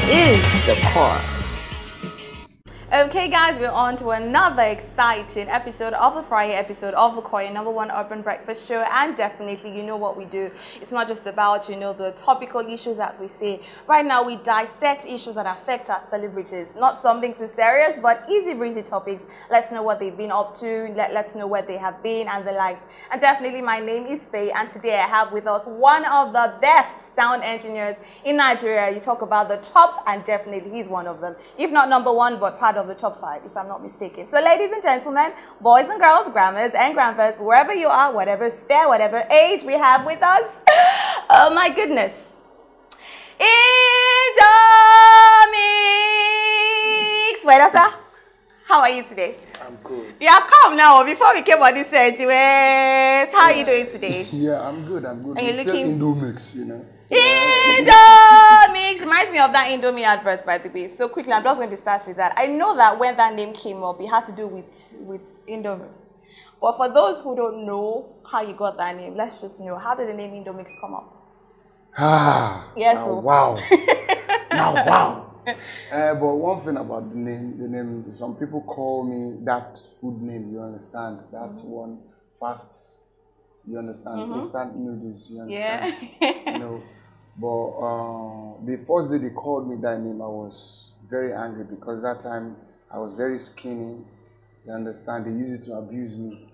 is the core. Okay guys, we're on to another exciting episode of the Friday episode of the Core, number one urban breakfast show, and definitely you know what we do. It's not just about, you know, the topical issues that we say. Right now we dissect issues that affect our celebrities. Not something too serious, but easy breezy topics. Let's know what they've been up to, let's know where they have been and the likes. And definitely my name is Faye, and today I have with us one of the best sound engineers in Nigeria. You talk about the top, and definitely he's one of them. If not number one, but part of the top 5, if I'm not mistaken. So ladies and gentlemen, boys and girls, grandmas and grandpas, wherever you are, whatever spare, whatever age we have with us, oh my goodness, Indomix! Wait, sir, how are you today? I'm good. Yeah, come now. Before we came on this set, wait, how are you doing today? Yeah, I'm good. I'm good. And you're still looking Indomix, you know. Indomix reminds me of that Indomie advert, by the way. So quickly, I'm just going to start with that. I know that when that name came up, it had to do with Indomie. But for those who don't know how you got that name, let's just know, how did the name Indomix come up? Ah, yes. Now, wow. Now, wow. But one thing about the name, some people call me that food name, you understand? That one, fast, you understand? Instant noodles, you understand? Yeah. You know, but the first day they called me that name, I was very angry because that time I was very skinny, you understand? They used it to abuse me,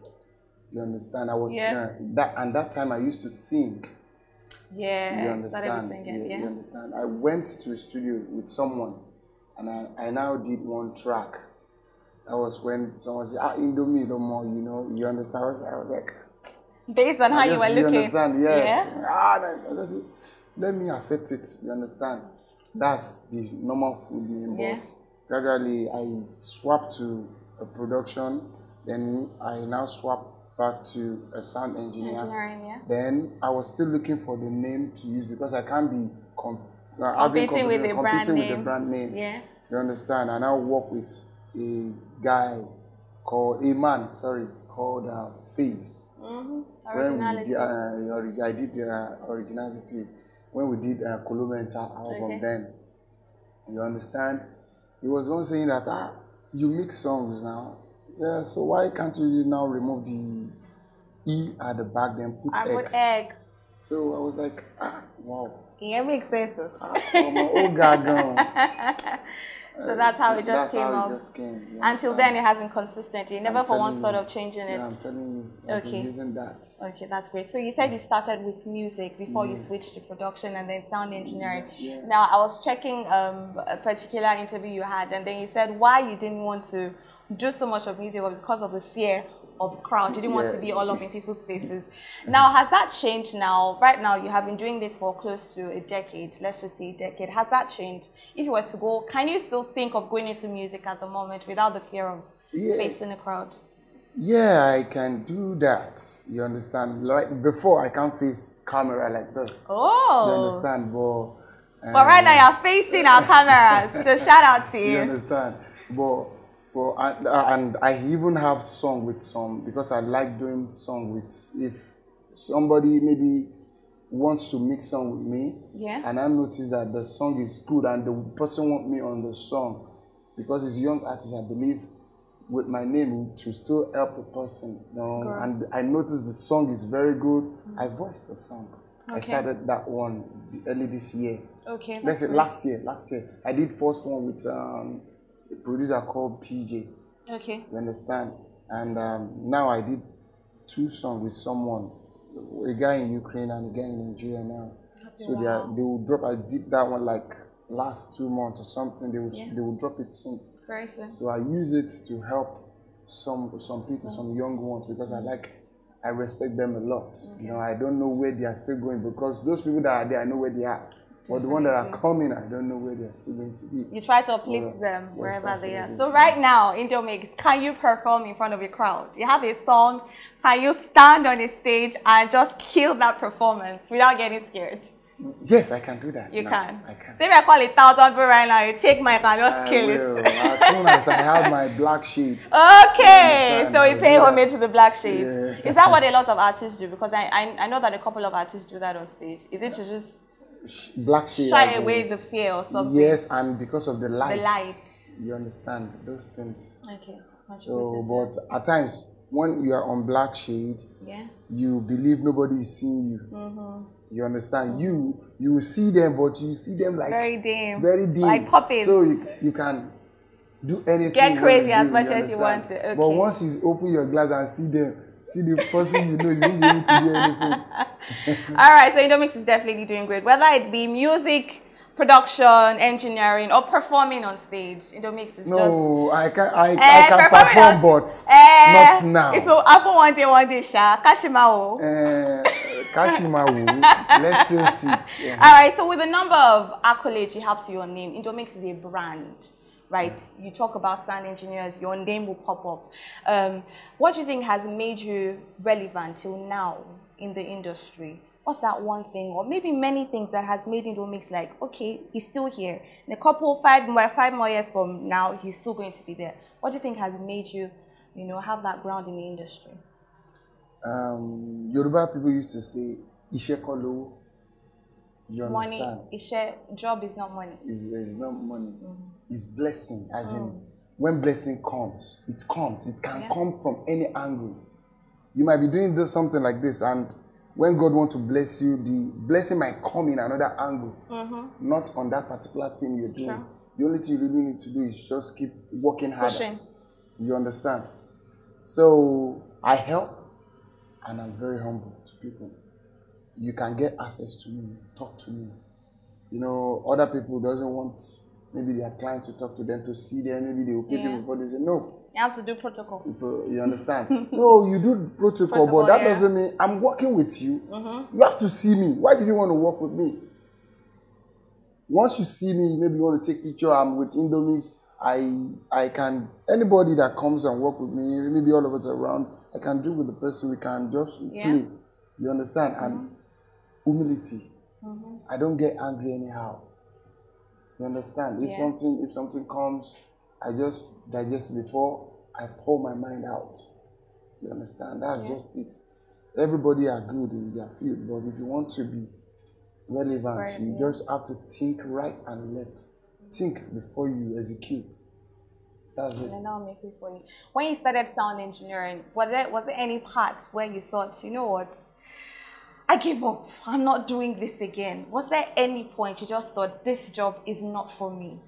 you understand? I was that time I used to sing. Yeah, you understand? You understand? I went to a studio with someone, and I now did one track. That was when someone said, Indomie no more, you know, you understand? I was like, based on how you were looking. You understand? Yes. Yeah. Let me accept it, you understand? That's the normal food name, but gradually I swapped to a production, then I now swapped back to a sound engineer. Then I was still looking for the name to use because I can't be competing with the brand name. Yeah. You understand? I now work with a guy called called Face. Originality. When I did the originality when we did Colomenta album. Then you understand? He was one saying that you mix songs now. Yeah, so why can't you now remove the E at the back, then put X? So I was like, wow. Yeah, makes sense. So that's how it just came up. Until then, it has been consistent. You never for once thought of changing it. Yeah, I'm telling you, I've been using that. Okay, that's great. So you said you started with music before you switched to production and then sound engineering. Now, I was checking a particular interview you had, and then you said why you didn't want to do so much of music was because of the fear of the crowd. You didn't want to be all up in people's faces. Now, has that changed now? Right now, you have been doing this for close to a decade. Let's just say a decade. Has that changed? If you were to go, can you still think of going into music at the moment without the fear of facing the crowd? Yeah, I can do that. You understand? Like before, I can't face camera like this. Oh. You understand? But right now, you're facing our cameras. So shout out to you. You understand? And I even have song with some, because I like doing song with, if somebody maybe wants to mix song with me, and I notice that the song is good and the person want me on the song, because it's a young artist, I believe with my name to still help the person, you know, and I noticed the song is very good. I voiced the song. I started that one early this year. Okay. Let's say last year. I did first one with a producer called PJ. Okay. You understand? And now I did 2 songs with someone, a guy in Ukraine and a guy in Nigeria now. So they will drop. I did that one like last 2 months or something. They will drop it soon. Very soon. So I use it to help some people, some young ones, because I respect them a lot. You know, I don't know where they are still going, because those people that are there, I know where they are. But the ones that are coming, I don't know where they're still going to be. You try to uplift them wherever they are. So right now, Indomix, can you perform in front of a crowd? You have a song, can you stand on a stage and just kill that performance without getting scared? Yes, I can do that. You can? I can. So if I call 1,000 people right now, you take my and just kill it. As soon as I have my black sheet. Okay, so we pay homage to the black sheet. Yeah. Is that what a lot of artists do? Because I know that a couple of artists do that on stage. Is it to just black shade. Shy away the fear or something. Yes, and because of the light. The light. You understand those things. Okay. So, but at times when you are on black shade, yeah, you believe nobody is seeing you. You understand? You will see them, but you see them like very dim, like puppets. So you can do anything. Get crazy as much as you want to. Okay. But once you open your glass and see the person you won't be able to do anything. All right, so Indomix is definitely doing great. Whether it be music, production, engineering, or performing on stage, Indomix is I can perform, but not now. It will happen one day, Sha. Kashimawo. Let's still see. Yeah. All right, so with the number of accolades you have to your name, Indomix is a brand, right? You talk about sound engineers, your name will pop up. What do you think has made you relevant till now in the industry? What's that one thing, or maybe many things that has made Indomix like, okay, he's still here. In a couple, 5 more years from now, he's still going to be there. What do you think has made you, have that ground in the industry? Yoruba people used to say, "Ishe kolo." You understand? Money, Ishe, job is not money. It's not money. It's blessing. As in, when blessing comes. It can come from any angle. You might be doing something like this, and when God wants to bless you, the blessing might come in another angle, not on that particular thing you're doing. Sure. The only thing you really need to do is just keep working harder. Pushing. You understand? So I help, and I'm very humble to people. You can get access to me, talk to me. Other people doesn't want maybe their client to talk to them, to see them. Maybe they will pay them before they say no. You have to do protocol. You understand? No, you do protocol, but that doesn't mean I'm working with you. You have to see me. Why did you want to work with me? Once you see me, maybe you want to take picture. I'm with Indomix. I can, anybody that comes and work with me, maybe all of us around, I can do with the person. We can just play. You understand? And humility. I don't get angry anyhow. You understand? If something comes, I just digest it before I pour my mind out. You understand? That's just it. Everybody are good in their field, but if you want to be relevant, you just have to think right and left. Think before you execute. That's it. And I'll make it for you. When you started sound engineering, was there any part where you thought, you know what, I give up, I'm not doing this again? Was there any point you just thought, this job is not for me?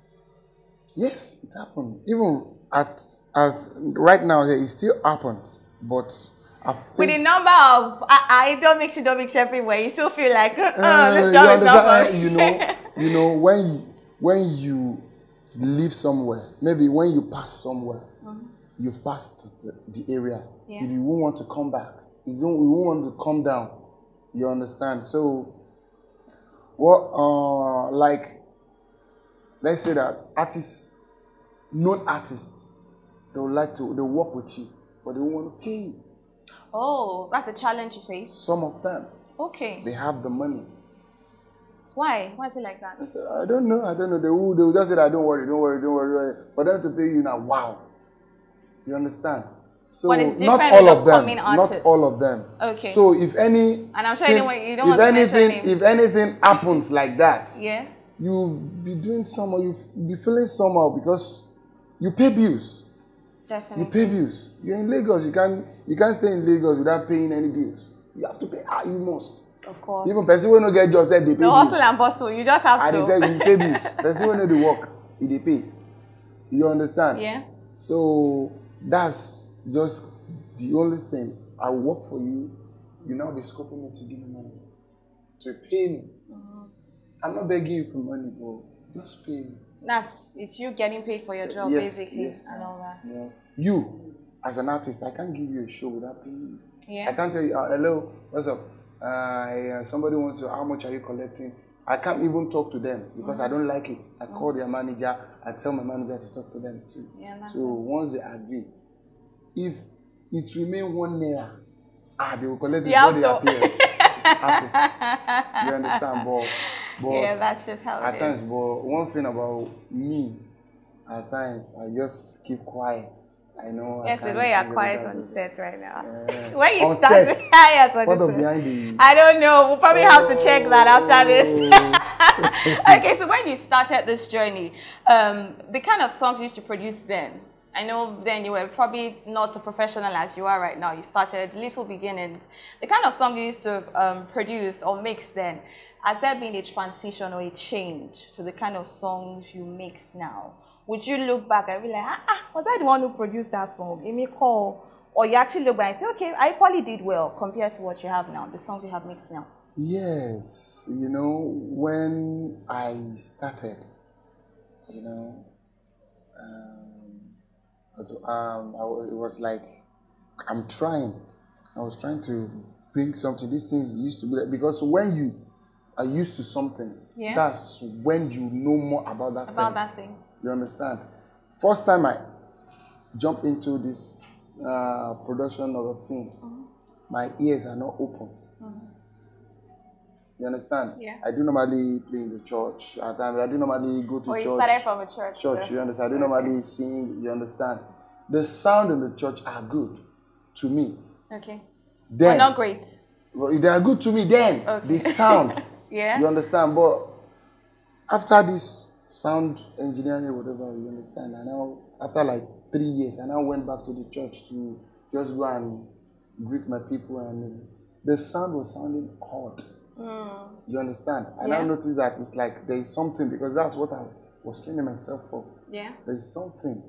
Yes, it happened. Even as right now, it still happens. But with the number of Indomix everywhere, you still feel like this job is not for me. When you live somewhere, maybe when you pass somewhere, you've passed the area. Yeah. You won't want to come back. You won't want to come down. You understand? So, let's say that known artists, they work with you, but they won't want to pay you. Oh, that's a challenge you face. Some of them. Okay. They have the money. Why? Why is it like that? I don't know. They will just say that don't worry. For them to pay you now, wow. You understand? So not all of them. Not all of them. Okay. So if any, and I'm sure you don't want to mention names. If anything happens like that, yeah, you'll be doing somehow. You'll be feeling somehow because you pay bills. Definitely. You pay bills. You're in Lagos. You can't stay in Lagos without paying any bills. You have to pay. You must. Of course. Even person will not get jobs, they pay bills. The hustle and bustle. You just have to. I tell you pay bills. Person will not do work, they pay. You understand? Yeah. So that's just the only thing. I work for you. You now be scoping me to give me money, to pay me. I'm not begging you for money, but just pay me. It's you getting paid for your job, basically, and all that. Yeah. You, as an artist, I can't give you a show without paying you. Yeah. I can't tell you, hello, what's up? Somebody wants to, how much are you collecting? I can't even talk to them because I don't like it. I call their manager, I tell my manager to talk to them too. Yeah, so once they agree, if it remains 1 naira, they will collect it before they appear. Artists. You understand? But yeah, that's just how it is. At times, but one thing about me, At times, I just keep quiet. I know. Yes, the way you're quiet on set right now. Yeah. When you On start, set? yes, on What the of set. behind the? I don't know. We'll probably have to check that after this. Okay, so when you started this journey, the kind of songs you used to produce then, I know then you were probably not a professional as you are right now. You started little beginnings. The kind of song you used to produce or mix then, has there been a transition or a change to the kind of songs you mix now? Would you look back and be like, was I the one who produced that song? Give me a call. Or you actually look back and say, okay, I probably did well compared to what you have now, the songs you have mixed now. Yes, you know, when I started, you know, it was like, I'm trying. I was trying to bring something. This thing used to be like, because when you are used to something, that's when you know more about that thing. You understand? First time I jumped into this production of a film, my ears are not open. You understand? Yeah. I do normally play in the church at times. I do normally go to church. You started from a church. Church, you understand? I do normally sing, you understand? The sound in the church are good to me. Okay. Then, but not great. Well, they are good to me then. Okay. The sound. Yeah. You understand? But after this sound engineering, whatever, you understand? And now, after like 3 years, I now went back to the church to just go and greet my people, and the sound was sounding odd. You understand? I now noticed that it's like there is something, because that's what I was training myself for. Yeah. There is something.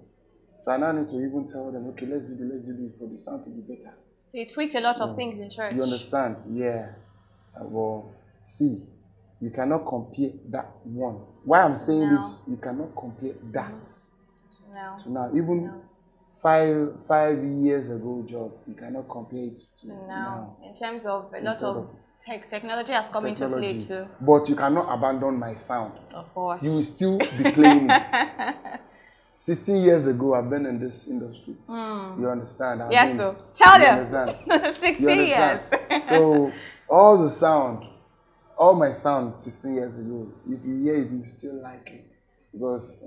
So I now need to even tell them, okay, let's do it for the sound to be better. So you tweaked a lot of things in church. You understand? Yeah. Well, see, you cannot compare that one. Why I'm saying this, you cannot compare that to now. Even 5 years ago job, you cannot compare it to now. In terms of a lot of technology has come into play too. But you cannot abandon my sound. Of course. You will still be playing it. 16 years ago, I've been in this industry. You understand? Yes, so tell them. Understand? 16 years. So all the sound, all my sound 16 years ago, if you hear it, you still like it. Because,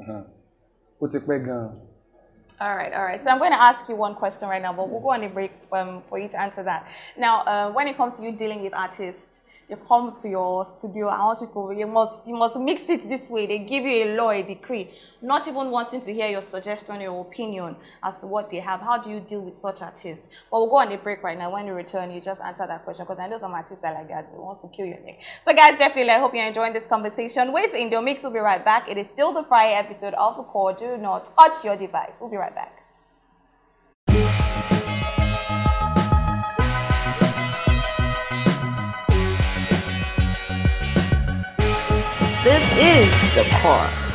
all right. So I'm going to ask you one question right now, but we'll go on a break for you to answer that. Now, when it comes to you dealing with artists, you come to your studio, I want you to, you must mix it this way. They give you a law, a decree, not even wanting to hear your suggestion, your opinion as to what they have. How do you deal with such artists? But we'll go on a break right now. When you return, you just answer that question, because I know some artists are like that. They want to kill your neck. So guys, definitely, I hope you're enjoying this conversation with Indomix. We'll be right back. It is still the Friday episode of The Core. Do not touch your device. We'll be right back. This is The Core.